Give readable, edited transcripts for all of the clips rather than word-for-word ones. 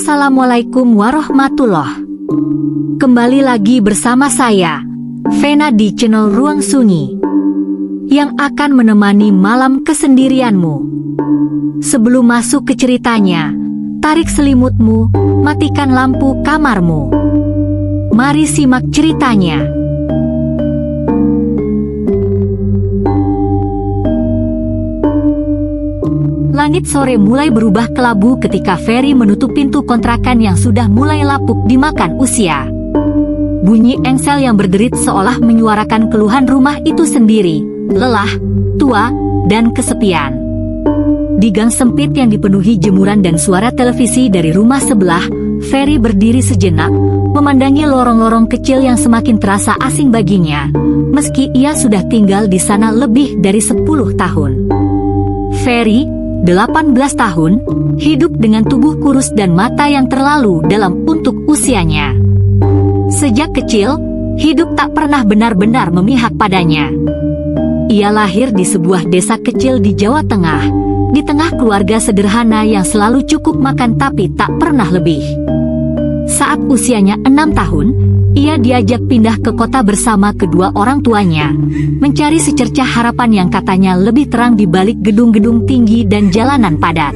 Assalamualaikum warahmatullahi. Kembali lagi bersama saya, Vena di channel Ruang Sunyi, yang akan menemani malam kesendirianmu. Sebelum masuk ke ceritanya, tarik selimutmu, matikan lampu kamarmu. Mari simak ceritanya. Langit sore mulai berubah kelabu ketika Ferry menutup pintu kontrakan yang sudah mulai lapuk dimakan usia. Bunyi engsel yang berderit seolah menyuarakan keluhan rumah itu sendiri, lelah, tua, dan kesepian. Di gang sempit yang dipenuhi jemuran dan suara televisi dari rumah sebelah, Ferry berdiri sejenak, memandangi lorong-lorong kecil yang semakin terasa asing baginya, meski ia sudah tinggal di sana lebih dari 10 tahun. Ferry, 18 tahun, hidup dengan tubuh kurus dan mata yang terlalu dalam untuk usianya. Sejak kecil, hidup tak pernah benar-benar memihak padanya. Ia lahir di sebuah desa kecil di Jawa Tengah, di tengah keluarga sederhana yang selalu cukup makan tapi tak pernah lebih. Saat usianya 6 tahun, ia diajak pindah ke kota bersama kedua orang tuanya, mencari secercah harapan yang katanya lebih terang di balik gedung-gedung tinggi dan jalanan padat.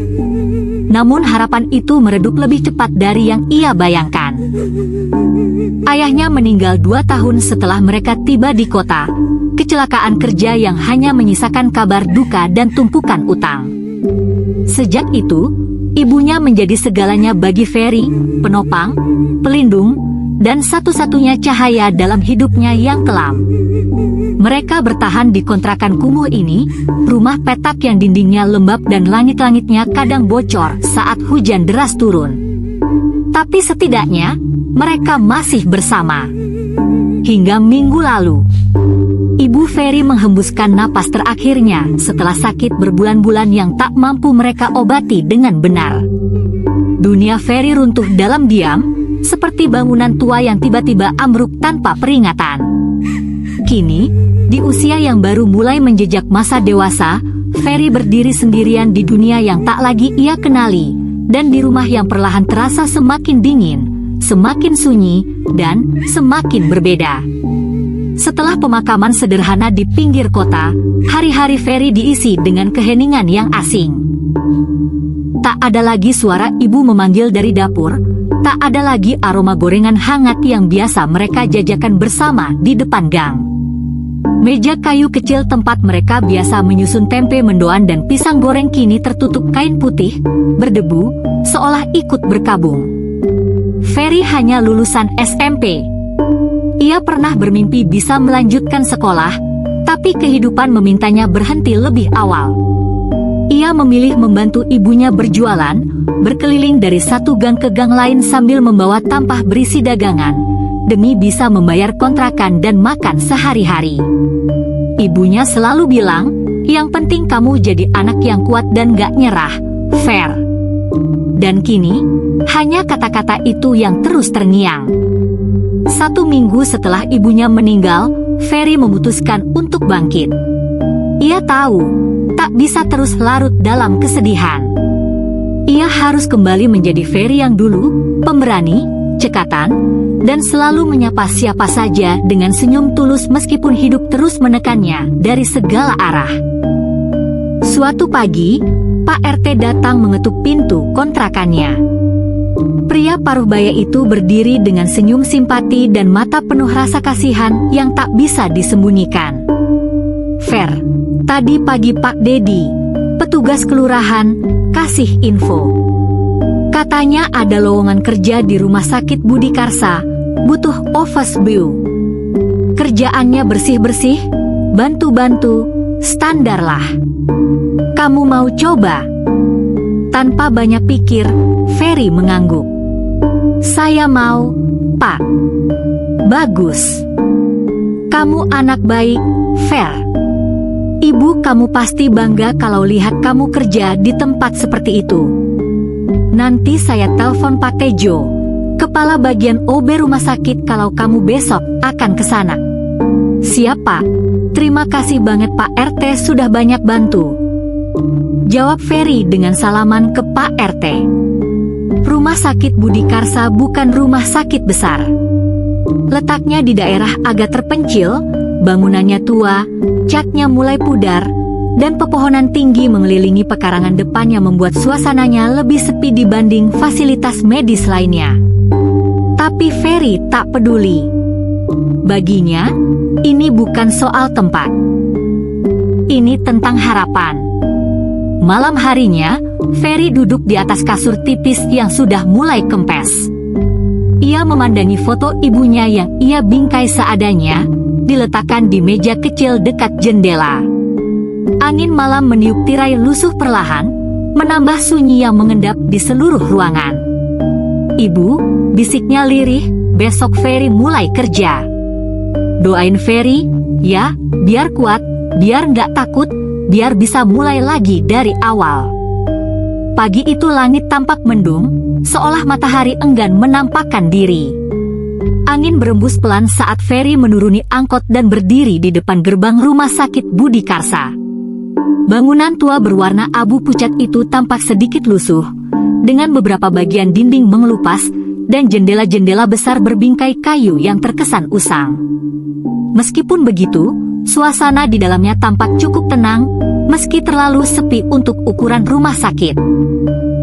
Namun harapan itu meredup lebih cepat dari yang ia bayangkan. Ayahnya meninggal 2 tahun setelah mereka tiba di kota, kecelakaan kerja yang hanya menyisakan kabar duka dan tumpukan utang. Sejak itu, ibunya menjadi segalanya bagi Ferry, penopang, pelindung, dan satu-satunya cahaya dalam hidupnya yang kelam. Mereka bertahan di kontrakan kumuh ini, rumah petak yang dindingnya lembab dan langit-langitnya kadang bocor saat hujan deras turun. Tapi setidaknya, mereka masih bersama. Hingga minggu lalu, Ibu Ferry menghembuskan napas terakhirnya setelah sakit berbulan-bulan yang tak mampu mereka obati dengan benar. Dunia Ferry runtuh dalam diam, seperti bangunan tua yang tiba-tiba ambruk tanpa peringatan. Kini, di usia yang baru mulai menjejak masa dewasa, Ferry berdiri sendirian di dunia yang tak lagi ia kenali, dan di rumah yang perlahan terasa semakin dingin, semakin sunyi, dan semakin berbeda. Setelah pemakaman sederhana di pinggir kota, hari-hari Ferry diisi dengan keheningan yang asing. Tak ada lagi suara ibu memanggil dari dapur, tak ada lagi aroma gorengan hangat yang biasa mereka jajakan bersama di depan gang. Meja kayu kecil tempat mereka biasa menyusun tempe mendoan dan pisang goreng kini tertutup kain putih, berdebu, seolah ikut berkabung. Ferry hanya lulusan SMP. Ia pernah bermimpi bisa melanjutkan sekolah, tapi kehidupan memintanya berhenti lebih awal. Ia memilih membantu ibunya berjualan, berkeliling dari satu gang ke gang lain sambil membawa tampah berisi dagangan, demi bisa membayar kontrakan dan makan sehari-hari. Ibunya selalu bilang, yang penting kamu jadi anak yang kuat dan gak nyerah, Fer. Dan kini, hanya kata-kata itu yang terus terngiang. 1 minggu setelah ibunya meninggal, Ferry memutuskan untuk bangkit. Ia tahu, tak bisa terus larut dalam kesedihan. Ia harus kembali menjadi Ferry yang dulu, pemberani, cekatan, dan selalu menyapa siapa saja dengan senyum tulus meskipun hidup terus menekannya dari segala arah. Suatu pagi, Pak RT datang mengetuk pintu kontrakannya. Pria paruh baya itu berdiri dengan senyum simpati dan mata penuh rasa kasihan yang tak bisa disembunyikan. Fer, tadi pagi Pak Dedi, petugas kelurahan, kasih info. Katanya ada lowongan kerja di rumah sakit Budi Karsa, butuh office boy. Kerjaannya bersih-bersih, bantu-bantu, standar lah. Kamu mau coba? Tanpa banyak pikir, Ferry mengangguk. Saya mau, Pak. Bagus. Kamu anak baik, Fer. Ibu kamu pasti bangga kalau lihat kamu kerja di tempat seperti itu. Nanti saya telepon Pak Tejo, kepala bagian OB rumah sakit kalau kamu besok akan ke sana. Siap Pak. Terima kasih banget Pak RT sudah banyak bantu. Jawab Ferry dengan salaman ke Pak RT. Rumah sakit Budi Karsa bukan rumah sakit besar. Letaknya di daerah agak terpencil, bangunannya tua, catnya mulai pudar, dan pepohonan tinggi mengelilingi pekarangan depan yang membuat suasananya lebih sepi dibanding fasilitas medis lainnya. Tapi Ferry tak peduli. Baginya, ini bukan soal tempat. Ini tentang harapan. Malam harinya, Ferry duduk di atas kasur tipis yang sudah mulai kempes. Ia memandangi foto ibunya yang ia bingkai seadanya, diletakkan di meja kecil dekat jendela. Angin malam meniup tirai lusuh perlahan, menambah sunyi yang mengendap di seluruh ruangan. "Ibu," bisiknya lirih, "besok Ferry mulai kerja. Doain Ferry, ya, biar kuat, biar nggak takut, biar bisa mulai lagi dari awal." Pagi itu langit tampak mendung, seolah matahari enggan menampakkan diri. Angin berembus pelan saat Ferry menuruni angkot dan berdiri di depan gerbang rumah sakit Budi Karsa. Bangunan tua berwarna abu pucat itu tampak sedikit lusuh, dengan beberapa bagian dinding mengelupas, dan jendela-jendela besar berbingkai kayu yang terkesan usang. Meskipun begitu, suasana di dalamnya tampak cukup tenang, meski terlalu sepi untuk ukuran rumah sakit.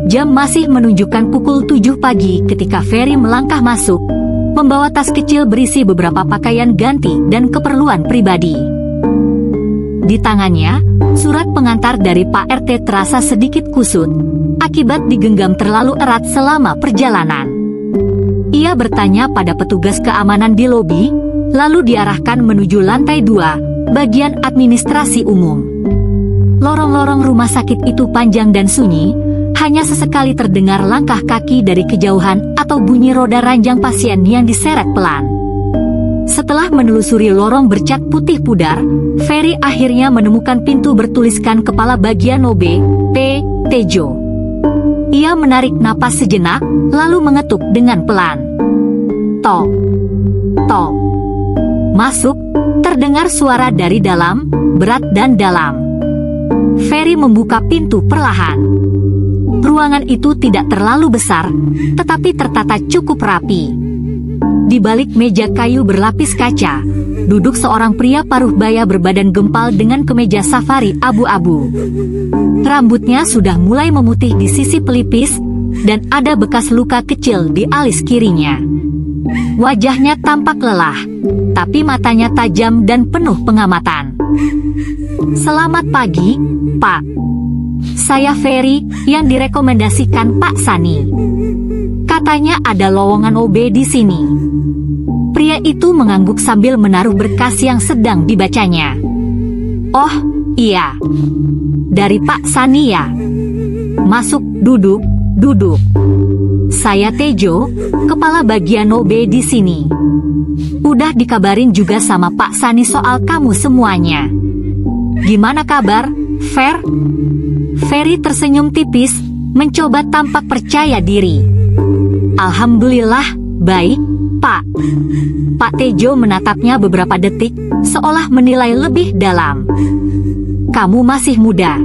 Jam masih menunjukkan pukul 7 pagi ketika Ferry melangkah masuk, membawa tas kecil berisi beberapa pakaian ganti dan keperluan pribadi. Di tangannya, surat pengantar dari Pak RT terasa sedikit kusut, akibat digenggam terlalu erat selama perjalanan. Ia bertanya pada petugas keamanan di lobi, lalu diarahkan menuju lantai 2, bagian administrasi umum. Lorong-lorong rumah sakit itu panjang dan sunyi, hanya sesekali terdengar langkah kaki dari kejauhan atau bunyi roda ranjang pasien yang diseret pelan. Setelah menelusuri lorong bercat putih pudar, Ferry akhirnya menemukan pintu bertuliskan kepala bagian OB, P. Tejo. Ia menarik napas sejenak, lalu mengetuk dengan pelan. Tok, tok. Masuk, terdengar suara dari dalam, berat dan dalam. Ferry membuka pintu perlahan. Ruangan itu tidak terlalu besar, tetapi tertata cukup rapi. Di balik meja kayu berlapis kaca, duduk seorang pria paruh baya berbadan gempal dengan kemeja safari abu-abu. Rambutnya sudah mulai memutih di sisi pelipis, dan ada bekas luka kecil di alis kirinya. Wajahnya tampak lelah, tapi matanya tajam dan penuh pengamatan. "Selamat pagi, Pak. Saya Ferry, yang direkomendasikan Pak Sani. Katanya ada lowongan OB di sini." Pria itu mengangguk sambil menaruh berkas yang sedang dibacanya. "Oh, iya. Dari Pak Sani ya. Masuk, duduk, duduk. Saya Tejo, kepala bagian OB di sini. Udah dikabarin juga sama Pak Sani soal kamu semuanya. Gimana kabar, Fer?" Ferry tersenyum tipis, mencoba tampak percaya diri. "Alhamdulillah, baik, Pak." Pak Tejo menatapnya beberapa detik, seolah menilai lebih dalam. "Kamu masih muda,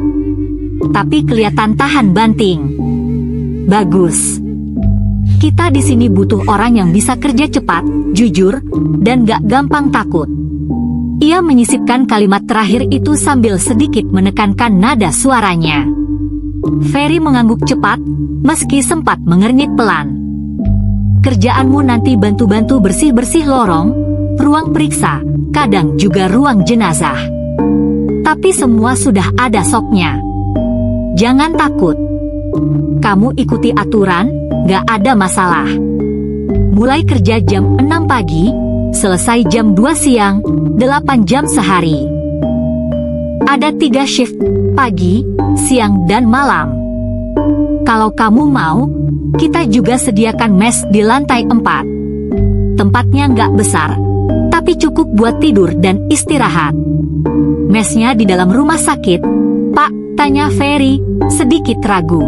tapi kelihatan tahan banting. Bagus. Kita di sini butuh orang yang bisa kerja cepat, jujur, dan gak gampang takut." Ia menyisipkan kalimat terakhir itu sambil sedikit menekankan nada suaranya. Ferry mengangguk cepat, meski sempat mengernyit pelan. "Kerjaanmu nanti bantu-bantu bersih-bersih lorong, ruang periksa, kadang juga ruang jenazah. Tapi semua sudah ada sopnya. Jangan takut. Kamu ikuti aturan, gak ada masalah. Mulai kerja jam 6 pagi, selesai jam 2 siang, 8 jam sehari. Ada 3 shift, pagi, siang dan malam. Kalau kamu mau, kita juga sediakan mes di lantai 4. Tempatnya nggak besar, tapi cukup buat tidur dan istirahat." "Mesnya di dalam rumah sakit, Pak?" tanya Ferry, sedikit ragu.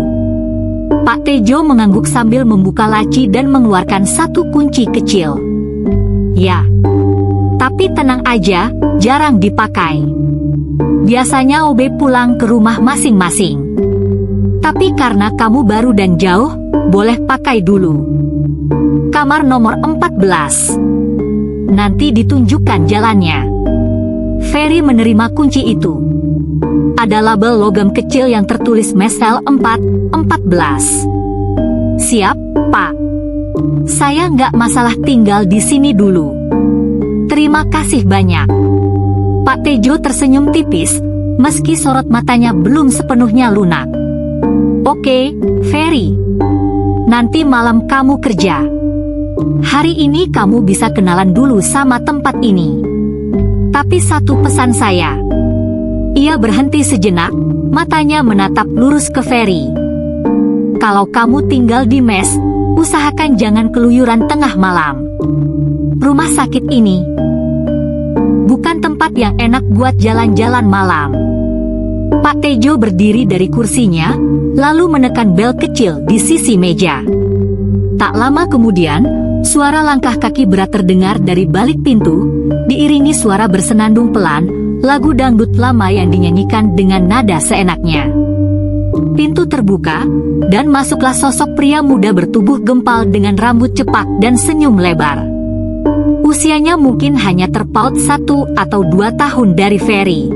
Pak Tejo mengangguk sambil membuka laci dan mengeluarkan satu kunci kecil. "Ya. Tapi tenang aja, jarang dipakai. Biasanya OB pulang ke rumah masing-masing. Tapi karena kamu baru dan jauh, boleh pakai dulu. Kamar nomor 14. Nanti ditunjukkan jalannya. Ferry menerima kunci itu. Ada label logam kecil yang tertulis Mesel 414. Siap, Pak. Saya nggak masalah tinggal di sini dulu. Terima kasih banyak. Pak Tejo tersenyum tipis, meski sorot matanya belum sepenuhnya lunak. Oke, Ferry. Nanti malam kamu kerja. Hari ini kamu bisa kenalan dulu sama tempat ini. Tapi satu pesan saya. Ia berhenti sejenak, matanya menatap lurus ke Ferry. Kalau kamu tinggal di mes, usahakan jangan keluyuran tengah malam. Rumah sakit ini bukan tempat yang enak buat jalan-jalan malam. Pak Tejo berdiri dari kursinya, lalu menekan bel kecil di sisi meja. Tak lama kemudian, suara langkah kaki berat terdengar dari balik pintu, diiringi suara bersenandung pelan, lagu dangdut lama yang dinyanyikan dengan nada seenaknya. Pintu terbuka, dan masuklah sosok pria muda bertubuh gempal dengan rambut cepak dan senyum lebar. Usianya mungkin hanya terpaut 1 atau 2 tahun dari Ferry.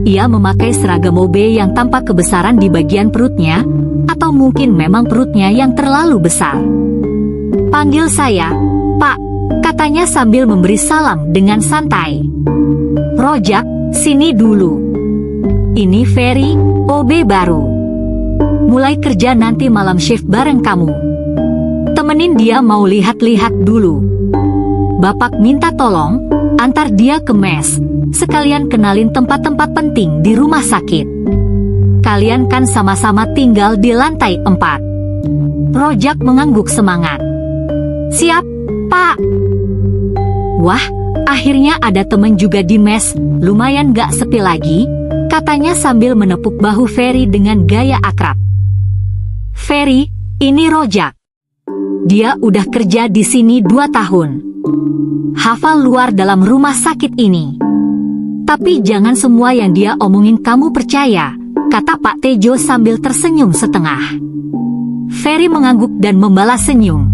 Ia memakai seragam OB yang tampak kebesaran di bagian perutnya, atau mungkin memang perutnya yang terlalu besar. Panggil saya, Pak, katanya sambil memberi salam dengan santai. Rojak, sini dulu. Ini Ferry, OB baru. Mulai kerja nanti malam shift bareng kamu. Temenin dia mau lihat-lihat dulu. Bapak minta tolong, antar dia ke mes, sekalian kenalin tempat-tempat penting di rumah sakit. Kalian kan sama-sama tinggal di lantai 4. Rojak mengangguk semangat. Siap, Pak. Wah, akhirnya ada temen juga di mes, lumayan gak sepi lagi, katanya sambil menepuk bahu Ferry dengan gaya akrab. Ferry, ini Rojak. Dia udah kerja di sini 2 tahun. Hafal luar dalam rumah sakit ini. Tapi jangan semua yang dia omongin kamu percaya, kata Pak Tejo sambil tersenyum setengah. Ferry mengangguk dan membalas senyum.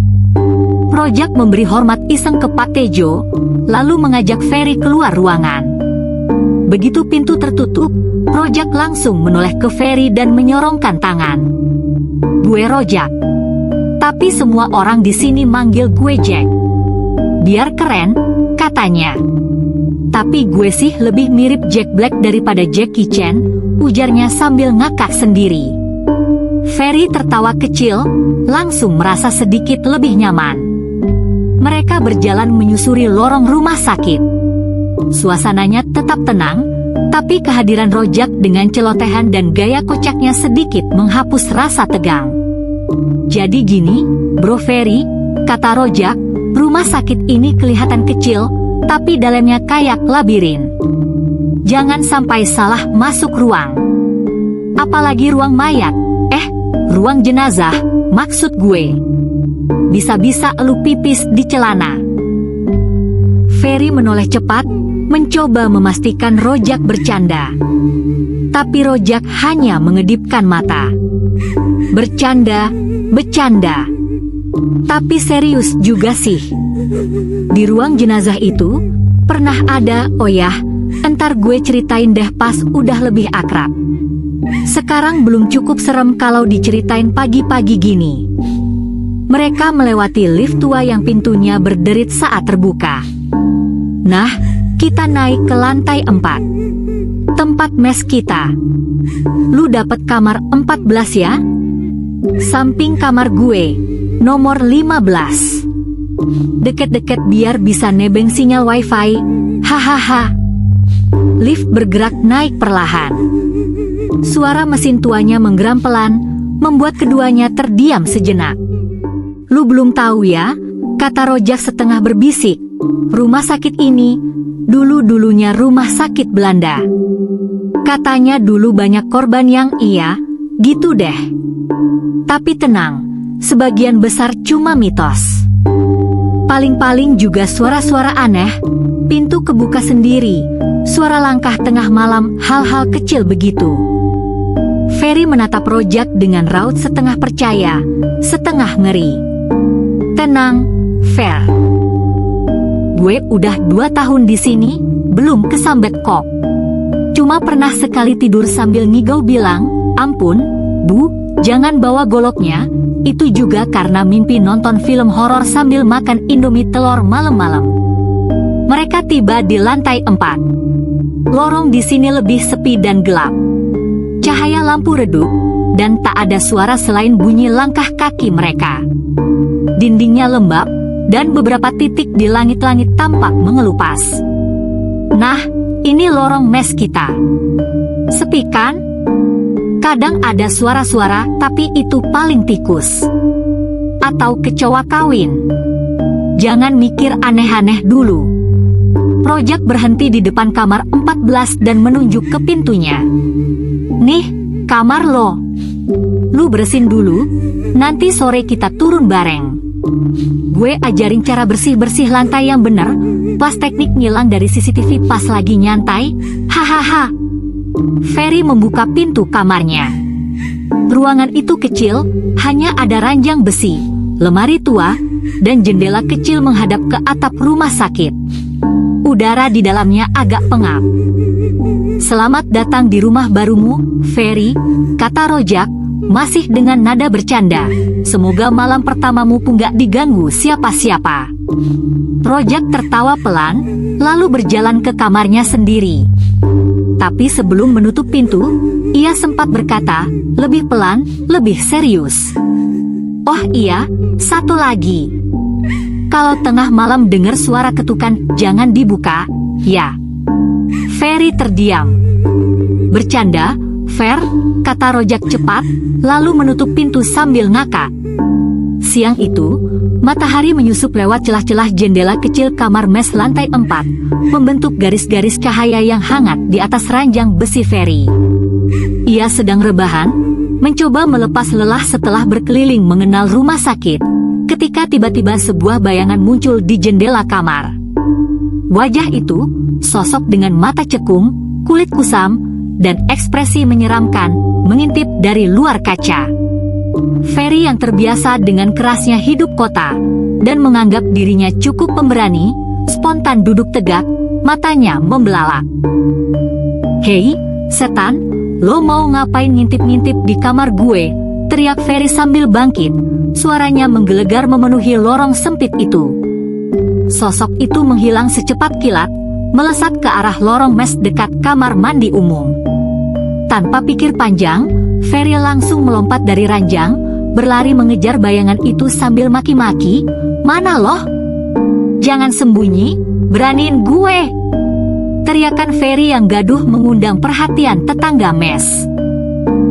Rojak memberi hormat iseng ke Pak Tejo, lalu mengajak Ferry keluar ruangan. Begitu pintu tertutup, Rojak langsung menoleh ke Ferry dan menyorongkan tangan. Gue Rojak. Tapi semua orang di sini manggil gue Jack. Biar keren, katanya. Tapi gue sih lebih mirip Jack Black daripada Jackie Chan, ujarnya sambil ngakak sendiri. Ferry tertawa kecil, langsung merasa sedikit lebih nyaman. Mereka berjalan menyusuri lorong rumah sakit. Suasananya tetap tenang, tapi kehadiran Rojak dengan celotehan dan gaya kocaknya sedikit menghapus rasa tegang. Jadi gini, Bro Ferry, kata Rojak, rumah sakit ini kelihatan kecil, tapi dalamnya kayak labirin. Jangan sampai salah masuk ruang. Apalagi ruang mayat, ruang jenazah, maksud gue. Bisa-bisa elu pipis di celana. Ferry menoleh cepat, mencoba memastikan Rojak bercanda. Tapi Rojak hanya mengedipkan mata. Bercanda, bercanda. Tapi serius juga sih. Di ruang jenazah itu, pernah ada, oh ya, entar gue ceritain deh pas udah lebih akrab. Sekarang belum cukup serem kalau diceritain pagi-pagi gini. Mereka melewati lift tua yang pintunya berderit saat terbuka. Nah, kita naik ke lantai 4. Tempat mes kita. Lu dapat kamar 14 ya? Samping kamar gue, nomor 15. Deket-deket biar bisa nebeng sinyal wifi. Hahaha. Lift bergerak naik perlahan. Suara mesin tuanya menggeram pelan, membuat keduanya terdiam sejenak. Lu belum tahu ya, kata Rojak setengah berbisik. Rumah sakit ini, dulu-dulunya rumah sakit Belanda. Katanya dulu banyak korban yang gitu deh. Tapi tenang, sebagian besar cuma mitos. Paling-paling juga suara-suara aneh, pintu kebuka sendiri, suara langkah tengah malam, hal-hal kecil begitu. Ferry menatap Rojak dengan raut setengah percaya, setengah ngeri. "Tenang, Fer. Gue udah 2 tahun di sini, belum kesambet kok. Cuma pernah sekali tidur sambil ngigau bilang, ampun, Bu, jangan bawa goloknya. Itu juga karena mimpi nonton film horor sambil makan Indomie telur malam-malam." Mereka tiba di lantai 4. Lorong di sini lebih sepi dan gelap. Cahaya lampu redup, dan tak ada suara selain bunyi langkah kaki mereka. Dindingnya lembab, dan beberapa titik di langit-langit tampak mengelupas. "Nah, ini lorong mes kita. Sepi kan? Kadang ada suara-suara, tapi itu paling tikus. Atau kecoa kawin. Jangan mikir aneh-aneh dulu." Project berhenti di depan kamar 14 dan menunjuk ke pintunya. "Nih, kamar lo. Lu bersihin dulu, nanti sore kita turun bareng. Gue ajarin cara bersih-bersih lantai yang bener, pas teknik ngilang dari CCTV pas lagi nyantai, hahaha." Ferry membuka pintu kamarnya. Ruangan itu kecil, hanya ada ranjang besi, lemari tua, dan jendela kecil menghadap ke atap rumah sakit. Udara di dalamnya agak pengap. "Selamat datang di rumah barumu, Ferry," kata Rojak, masih dengan nada bercanda. "Semoga malam pertamamu nggak diganggu siapa-siapa." Rojak tertawa pelan, lalu berjalan ke kamarnya sendiri. Tapi sebelum menutup pintu, ia sempat berkata, lebih pelan, lebih serius, "Oh iya, satu lagi. Kalau tengah malam dengar suara ketukan, jangan dibuka, ya." Ferry terdiam. "Bercanda, Fer," kata Rojak cepat, lalu menutup pintu sambil ngakak. Siang itu, matahari menyusup lewat celah-celah jendela kecil kamar mes lantai 4, membentuk garis-garis cahaya yang hangat di atas ranjang besi Ferry. Ia sedang rebahan, mencoba melepas lelah setelah berkeliling mengenal rumah sakit, ketika tiba-tiba sebuah bayangan muncul di jendela kamar. Wajah itu, sosok dengan mata cekung, kulit kusam, dan ekspresi menyeramkan, mengintip dari luar kaca. Ferry yang terbiasa dengan kerasnya hidup kota, dan menganggap dirinya cukup pemberani, spontan duduk tegak, matanya membelalak. "Hei, setan, lo mau ngapain ngintip-ngintip di kamar gue?" teriak Ferry sambil bangkit. Suaranya menggelegar memenuhi lorong sempit itu. Sosok itu menghilang secepat kilat, melesat ke arah lorong mes dekat kamar mandi umum. Tanpa pikir panjang, Ferry langsung melompat dari ranjang, berlari mengejar bayangan itu sambil maki-maki, "Mana loh? Jangan sembunyi, beraniin gue!" Teriakan Ferry yang gaduh mengundang perhatian tetangga mes.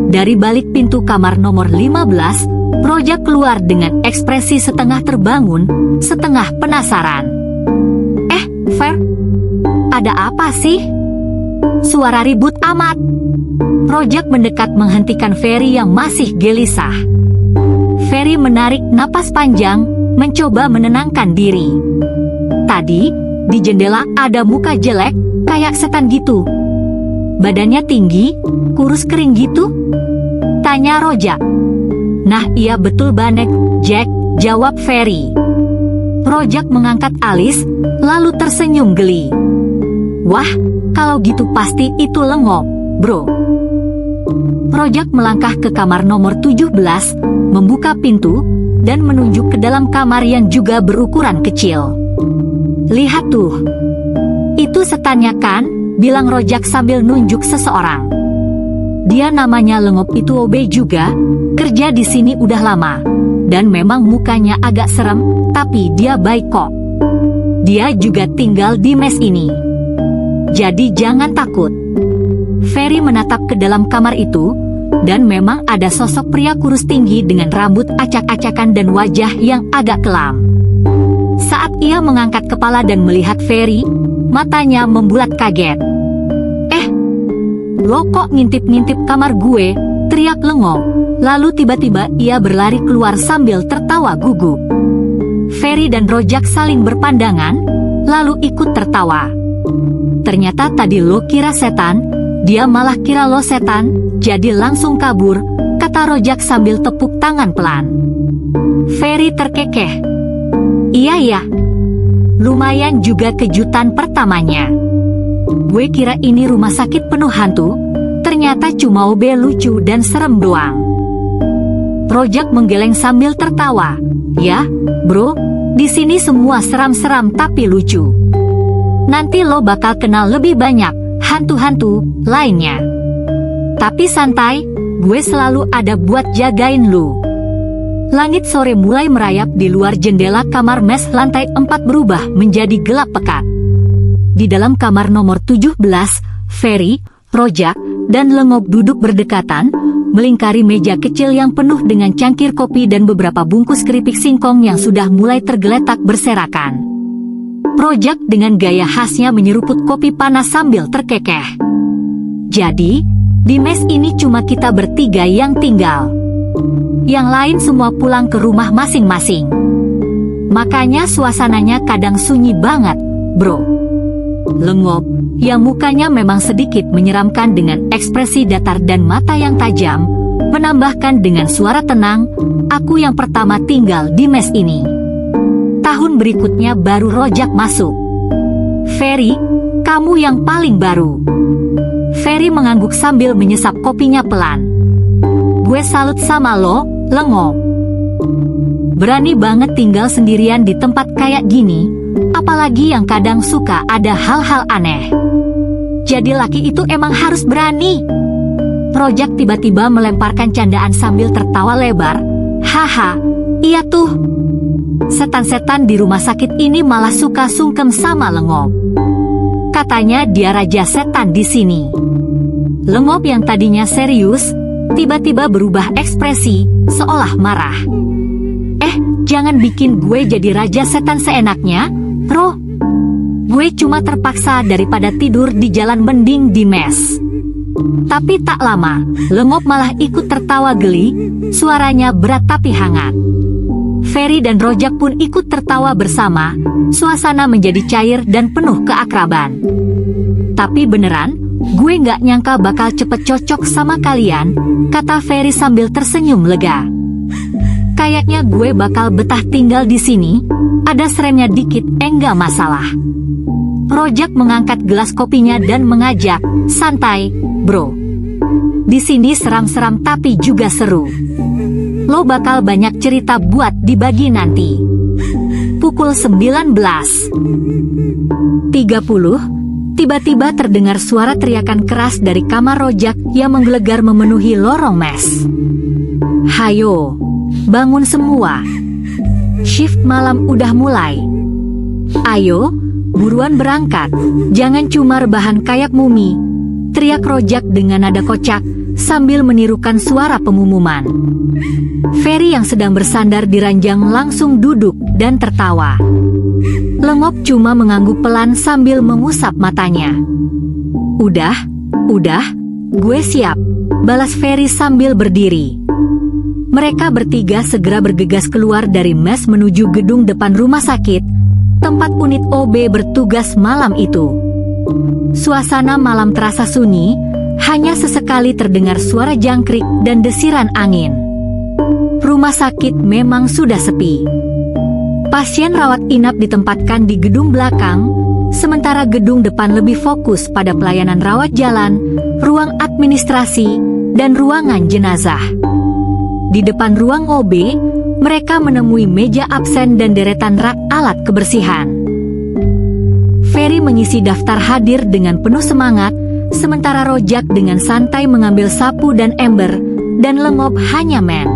Dari balik pintu kamar nomor 15, Rojak keluar dengan ekspresi setengah terbangun, setengah penasaran. Fer, ada apa sih? Suara ribut amat." Rojak mendekat menghentikan Ferry yang masih gelisah. Ferry menarik napas panjang, mencoba menenangkan diri. Tadi, di jendela ada muka jelek, kayak setan gitu. Badannya tinggi, kurus kering gitu? Tanya Rojak. "Nah iya betul banget, Jack," jawab Ferry. Rojak mengangkat alis, lalu tersenyum geli. "Wah, kalau gitu pasti itu lengok, bro." Rojak melangkah ke kamar nomor 17, membuka pintu, dan menunjuk ke dalam kamar yang juga berukuran kecil. "Lihat tuh. Itu setannya kan?" bilang Rojak sambil nunjuk seseorang. Dia namanya Lengop itu Obe juga, kerja di sini udah lama, dan memang mukanya agak serem, tapi dia baik kok. Dia juga tinggal di mes ini. Jadi jangan takut. Ferry menatap ke dalam kamar itu, dan memang ada sosok pria kurus tinggi dengan rambut acak-acakan dan wajah yang agak kelam. Saat ia mengangkat kepala dan melihat Ferry, matanya membulat kaget. "Lo kok ngintip-ngintip kamar gue?" teriak Lengop. Lalu tiba-tiba ia berlari keluar sambil tertawa gugup. Ferry dan Rojak saling berpandangan, lalu ikut tertawa. "Ternyata tadi lo kira setan, dia malah kira lo setan, jadi langsung kabur," kata Rojak sambil tepuk tangan pelan. Ferry terkekeh. Iya. Lumayan juga kejutan pertamanya. Gue kira ini rumah sakit penuh hantu, ternyata cuma OB lucu dan serem doang. Rojak menggeleng sambil tertawa. Ya, bro, di sini semua seram-seram tapi lucu. Nanti lo bakal kenal lebih banyak hantu-hantu lainnya. Tapi santai, gue selalu ada buat jagain lu. Langit sore mulai merayap di luar jendela kamar mes lantai 4 berubah menjadi gelap pekat. Di dalam kamar nomor 17, Ferry, Rojak, dan Lengop duduk berdekatan, melingkari meja kecil yang penuh dengan cangkir kopi dan beberapa bungkus keripik singkong yang sudah mulai tergeletak berserakan. Rojak dengan gaya khasnya menyeruput kopi panas sambil terkekeh. Jadi, di mes ini cuma kita bertiga yang tinggal. Yang lain semua pulang ke rumah masing-masing. Makanya suasananya kadang sunyi banget, bro. Lengop, yang mukanya memang sedikit menyeramkan dengan ekspresi datar dan mata yang tajam, menambahkan dengan suara tenang, aku yang pertama tinggal di mes ini. Tahun berikutnya baru Rojak masuk. Ferry, kamu yang paling baru. Ferry mengangguk sambil menyesap kopinya pelan. Gue salut sama lo, Lengop. Berani banget tinggal sendirian di tempat kayak gini, apalagi yang kadang suka ada hal-hal aneh. Jadi laki itu emang harus berani. Rojak tiba-tiba melemparkan candaan sambil tertawa lebar. Haha, iya tuh. Setan-setan di rumah sakit ini malah suka sungkem sama Lengop. Katanya dia raja setan di sini. Lengop yang tadinya serius, tiba-tiba berubah ekspresi, seolah marah. Jangan bikin gue jadi raja setan seenaknya, Ro. Gue cuma terpaksa daripada tidur di jalan mending di mes. Tapi tak lama, Lengop malah ikut tertawa geli, suaranya berat tapi hangat. Ferry dan Rojak pun ikut tertawa bersama, suasana menjadi cair dan penuh keakraban. Tapi beneran, gue nggak nyangka bakal cepet cocok sama kalian, kata Ferry sambil tersenyum lega. Kayaknya gue bakal betah tinggal di sini, ada seremnya dikit, enggak masalah. Rojak mengangkat gelas kopinya dan mengajak, santai, bro. Di sini seram-seram tapi juga seru. Lo bakal banyak cerita buat dibagi nanti. Pukul 19.30, tiba-tiba terdengar suara teriakan keras dari kamar Rojak yang menggelegar memenuhi lorong mes. Hayo, bangun semua. Shift malam udah mulai. Ayo, buruan berangkat. Jangan cuma rebahan kayak mumi, teriak Rojak dengan nada kocak sambil menirukan suara pengumuman. Ferry yang sedang bersandar di ranjang langsung duduk dan tertawa. Lengop cuma mengangguk pelan sambil mengusap matanya. Udah, gue siap, balas Ferry sambil berdiri. Mereka bertiga segera bergegas keluar dari mes menuju gedung depan rumah sakit, tempat unit OB bertugas malam itu. Suasana malam terasa sunyi, hanya sesekali terdengar suara jangkrik dan desiran angin. Rumah sakit memang sudah sepi. Pasien rawat inap ditempatkan di gedung belakang, sementara gedung depan lebih fokus pada pelayanan rawat jalan, ruang administrasi, dan ruangan jenazah. Di depan ruang OB, mereka menemui meja absen dan deretan rak alat kebersihan. Ferry mengisi daftar hadir dengan penuh semangat, sementara Rojak dengan santai mengambil sapu dan ember, dan Lengop hanya men.